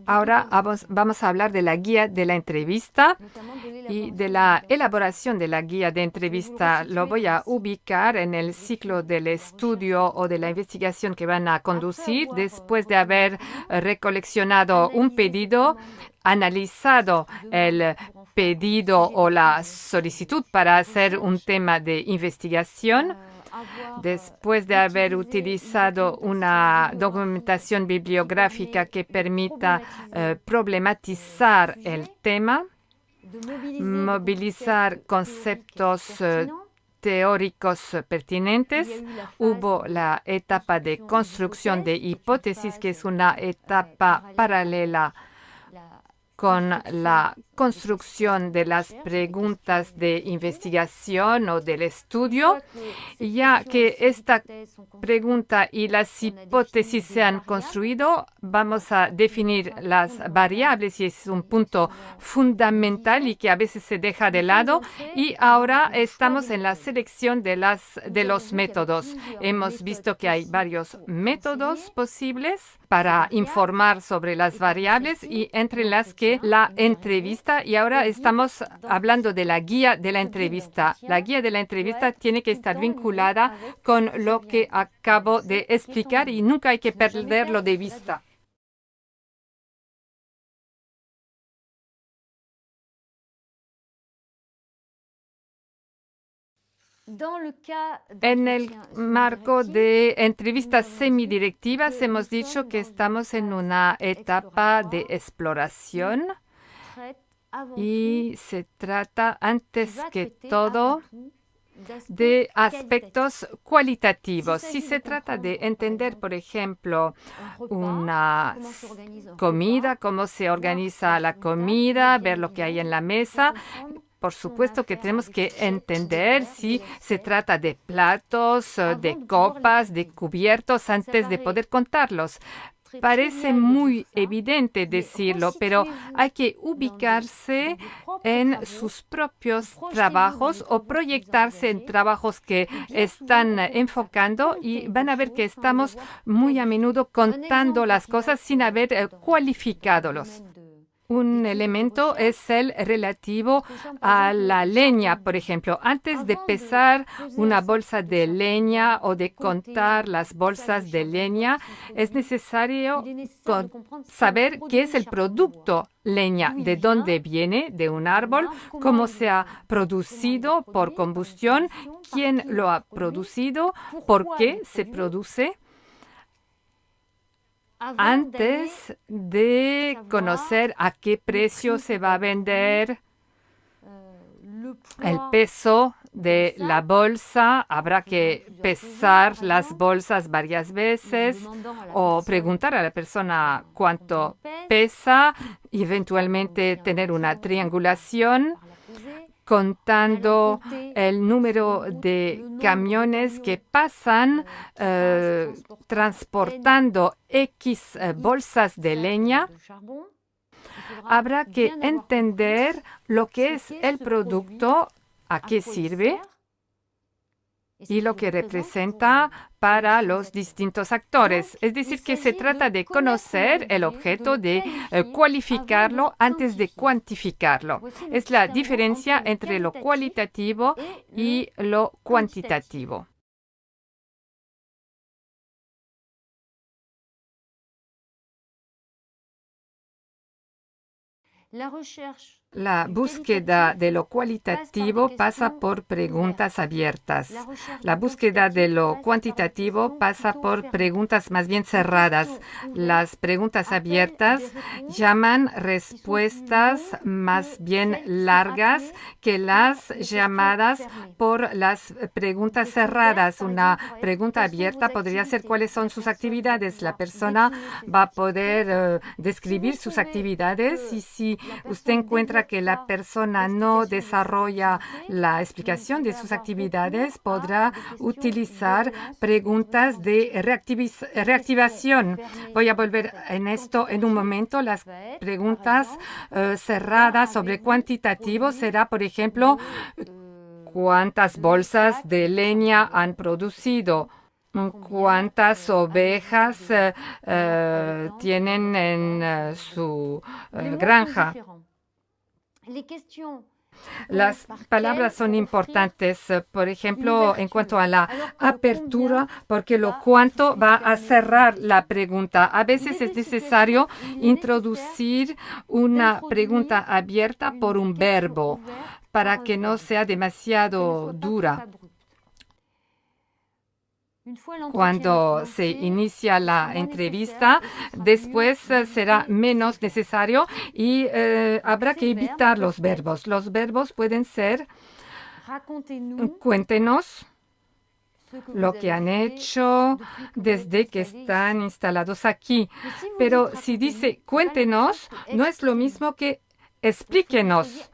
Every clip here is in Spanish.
Ahora vamos a hablar de la guía de la entrevista y de la elaboración de la guía de entrevista. Lo voy a ubicar en el ciclo del estudio o de la investigación que van a conducir después de haber recoleccionado un pedido, analizado el pedido o la solicitud para hacer un tema de investigación. Después de haber utilizado una documentación bibliográfica que permita problematizar el tema, movilizar conceptos teóricos pertinentes, hubo la etapa de construcción de hipótesis, que es una etapa paralela con la construcción de las preguntas de investigación o del estudio. Ya que esta pregunta y las hipótesis se han construido, vamos a definir las variables y es un punto fundamental y que a veces se deja de lado. Y ahora estamos en la selección de los métodos. Hemos visto que hay varios métodos posibles para informar sobre las variables y entre las que la entrevista, y ahora estamos hablando de la guía de la entrevista. La guía de la entrevista tiene que estar vinculada con lo que acabo de explicar y nunca hay que perderlo de vista. En el marco de entrevistas semidirectivas hemos dicho que estamos en una etapa de exploración y se trata antes que todo de aspectos cualitativos. Si se trata de entender, por ejemplo, una comida, cómo se organiza la comida, ver lo que hay en la mesa, por supuesto que tenemos que entender si se trata de platos, de copas, de cubiertos antes de poder contarlos. Parece muy evidente decirlo, pero hay que ubicarse en sus propios trabajos o proyectarse en trabajos que están enfocando y van a ver que estamos muy a menudo contando las cosas sin haber cualificándolos. Un elemento es el relativo a la leña, por ejemplo. Antes de pesar una bolsa de leña o de contar las bolsas de leña, es necesario saber qué es el producto leña, de dónde viene, de un árbol, cómo se ha producido por combustión, quién lo ha producido, por qué se produce. Antes de conocer a qué precio se va a vender el peso de la bolsa, habrá que pesar las bolsas varias veces o preguntar a la persona cuánto pesa y eventualmente tener una triangulación contando el número de camiones que pasan transportando X bolsas de leña. Habrá que entender lo que es el producto, a qué sirve y lo que representa para los distintos actores. Es decir, que se trata de conocer el objeto, de cualificarlo antes de cuantificarlo. Es la diferencia entre lo cualitativo y lo cuantitativo. La búsqueda de lo cualitativo pasa por preguntas abiertas. La búsqueda de lo cuantitativo pasa por preguntas más bien cerradas. Las preguntas abiertas llaman respuestas más bien largas que las llamadas por las preguntas cerradas. Una pregunta abierta podría ser cuáles son sus actividades. La persona va a poder describir sus actividades y si usted encuentra que la persona no desarrolla la explicación de sus actividades, podrá utilizar preguntas de reactivación. Voy a volver en esto en un momento. Las preguntas cerradas sobre cuantitativo será, por ejemplo, ¿cuántas bolsas de leña han producido? cuántas ovejas tienen en su granja. Las palabras son importantes, por ejemplo, en cuanto a la apertura, porque lo cuánto va a cerrar la pregunta. A veces es necesario introducir una pregunta abierta por un verbo para que no sea demasiado dura. Cuando se inicia la entrevista, después será menos necesario y habrá que evitar los verbos. Los verbos pueden ser: cuéntenos lo que han hecho desde que están instalados aquí. Pero si dice cuéntenos, no es lo mismo que explíquenos.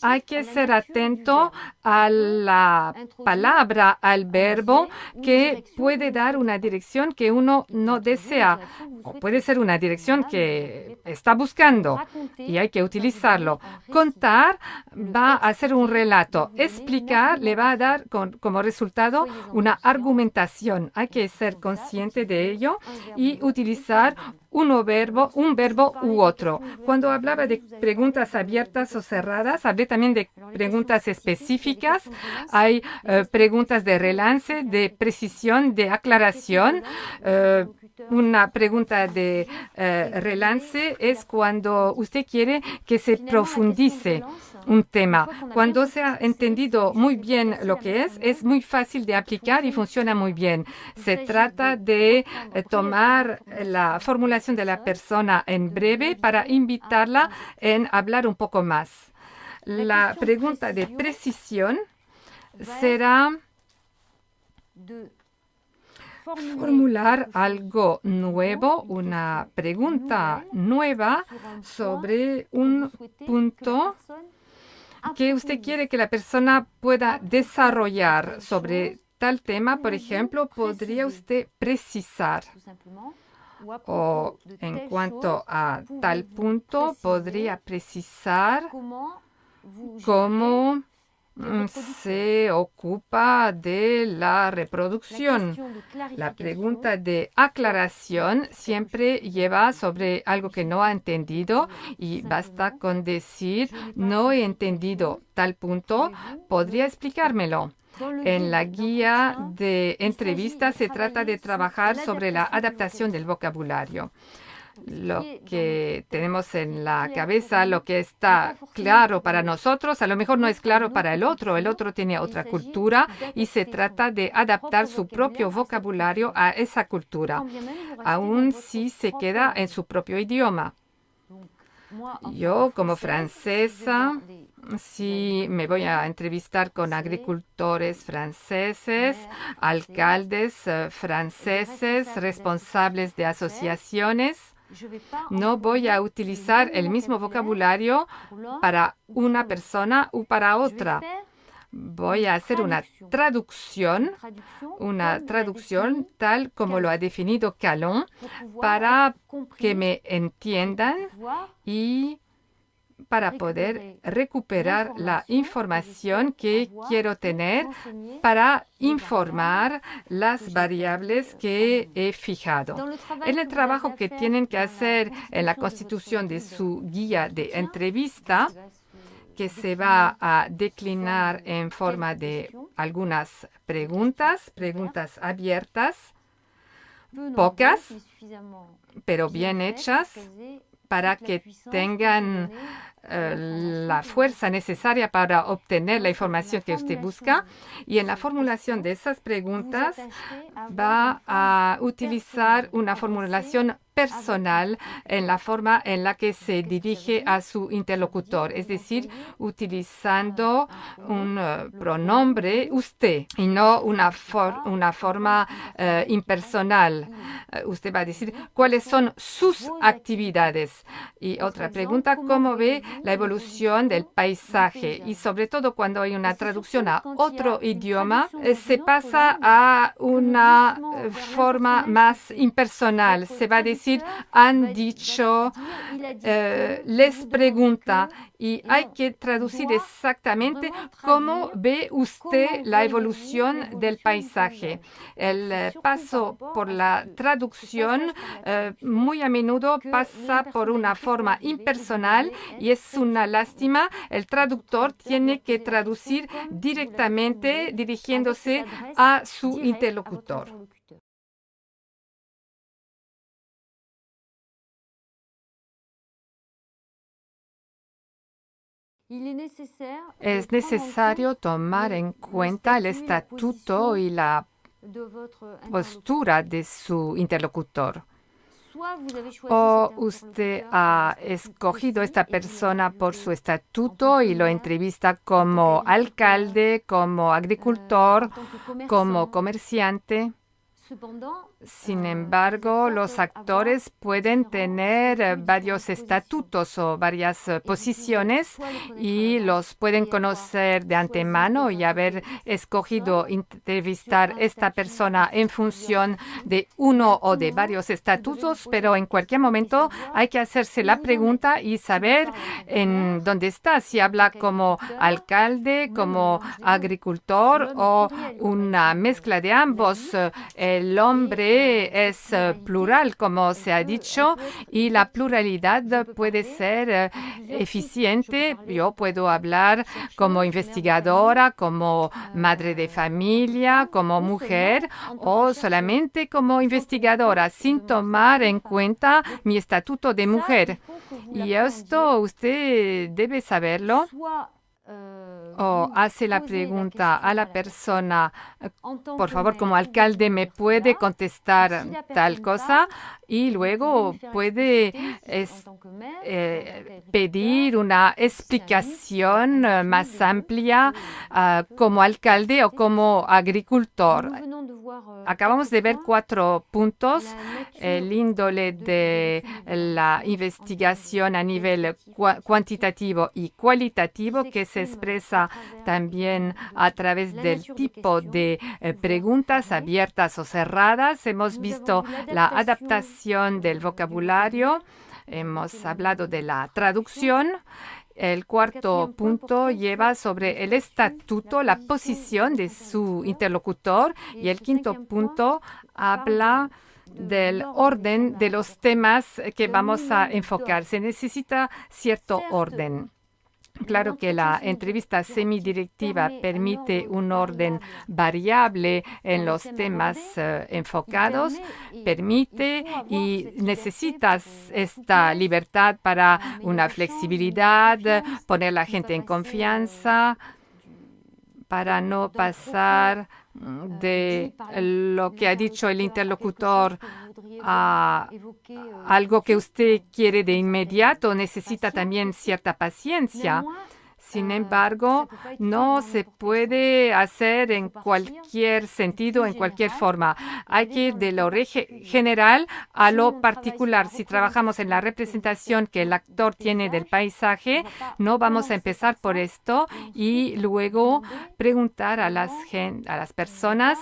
Hay que ser atento a la palabra, al verbo, que puede dar una dirección que uno no desea. O puede ser una dirección que está buscando y hay que utilizarlo. Contar va a ser un relato. Explicar le va a dar como resultado una argumentación. Hay que ser consciente de ello y utilizar un verbo u otro. Cuando hablaba de preguntas abiertas o cerradas, hablé también de preguntas específicas. Hay preguntas de relance, de precisión, de aclaración. Una pregunta de relance es cuando usted quiere que se profundice un tema. Cuando se ha entendido muy bien lo que es muy fácil de aplicar y funciona muy bien. Se trata de tomar la formulación de la persona en breve para invitarla en hablar un poco más. La pregunta de precisión será formular algo nuevo, una pregunta nueva sobre un punto que usted quiere que la persona pueda desarrollar sobre tal tema. Por ejemplo, podría usted precisar. O en cuanto a tal punto, podría precisar cómo se ocupa de la reproducción. La pregunta de aclaración siempre lleva sobre algo que no ha entendido y basta con decir: no he entendido tal punto, ¿podría explicármelo? En la guía de entrevista se trata de trabajar sobre la adaptación del vocabulario. Lo que tenemos en la cabeza, lo que está claro para nosotros, a lo mejor no es claro para el otro. El otro tiene otra cultura y se trata de adaptar su propio vocabulario a esa cultura, aun si se queda en su propio idioma. Yo, como francesa, si me voy a entrevistar con agricultores franceses, alcaldes franceses, responsables de asociaciones, no voy a utilizar el mismo vocabulario para una persona u para otra. Voy a hacer una traducción tal como lo ha definido Calon, para que me entiendan y para poder recuperar la información que quiero tener para informar las variables que he fijado. En el trabajo que tienen que hacer en la constitución de su guía de entrevista, que se va a declinar en forma de algunas preguntas abiertas, pocas, pero bien hechas, para que tengan la fuerza necesaria para obtener la información que usted busca. Y en la formulación de esas preguntas va a utilizar una formulación personal en la forma en la que se dirige a su interlocutor, es decir, utilizando un pronombre usted y no una forma impersonal. Usted va a decir cuáles son sus actividades. Y otra pregunta: ¿cómo ve la evolución del paisaje? Y sobre todo cuando hay una traducción a otro idioma, se pasa a una forma más impersonal. Se va a decir decir, han dicho, les pregunta, y hay que traducir exactamente cómo ve usted la evolución del paisaje. El paso por la traducción muy a menudo pasa por una forma impersonal y es una lástima. El traductor tiene que traducir directamente dirigiéndose a su interlocutor. Es necesario tomar en cuenta el estatuto y la postura de su interlocutor. O usted ha escogido esta persona por su estatuto y lo entrevista como alcalde, como agricultor, como comerciante. Sin embargo, los actores pueden tener varios estatutos o varias posiciones y los pueden conocer de antemano y haber escogido entrevistar a esta persona en función de uno o de varios estatutos, pero en cualquier momento hay que hacerse la pregunta y saber en dónde está, si habla como alcalde, como agricultor o una mezcla de ambos. El hombre es plural, como se ha dicho, y la pluralidad puede ser eficiente. Yo puedo hablar como investigadora, como madre de familia, como mujer o solamente como investigadora, sin tomar en cuenta mi estatuto de mujer. Y esto usted debe saberlo. O hace la pregunta a la persona, por favor, como alcalde, ¿me puede contestar tal cosa? Y luego puede pedir una explicación más amplia como alcalde o como agricultor. Acabamos de ver 4 puntos. El índole de la investigación a nivel cuantitativo y cualitativo, que se expresa también a través del tipo de preguntas abiertas o cerradas. Hemos visto la adaptación del vocabulario. Hemos hablado de la traducción. El cuarto punto lleva sobre el estatuto, la posición de su interlocutor. Y el quinto punto habla del orden de los temas que vamos a enfocar. Se necesita cierto orden. Claro que la entrevista semidirectiva permite un orden variable en los temas enfocados, permite y necesitas esta libertad para una flexibilidad, poner a la gente en confianza, para no pasar de lo que ha dicho el interlocutor a algo que usted quiere de inmediato. Necesita también cierta paciencia. Sin embargo, no se puede hacer en cualquier sentido, en cualquier forma. Hay que ir de lo general a lo particular. Si trabajamos en la representación que el actor tiene del paisaje, no vamos a empezar por esto y luego preguntar a las personas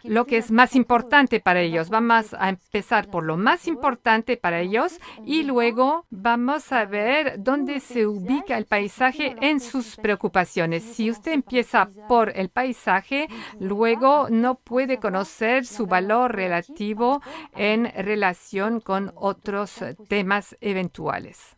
lo que es más importante para ellos. Vamos a empezar por lo más importante para ellos y luego vamos a ver dónde se ubica el paisaje en sus preocupaciones. Si usted empieza por el paisaje, luego no puede conocer su valor relativo en relación con otros temas eventuales.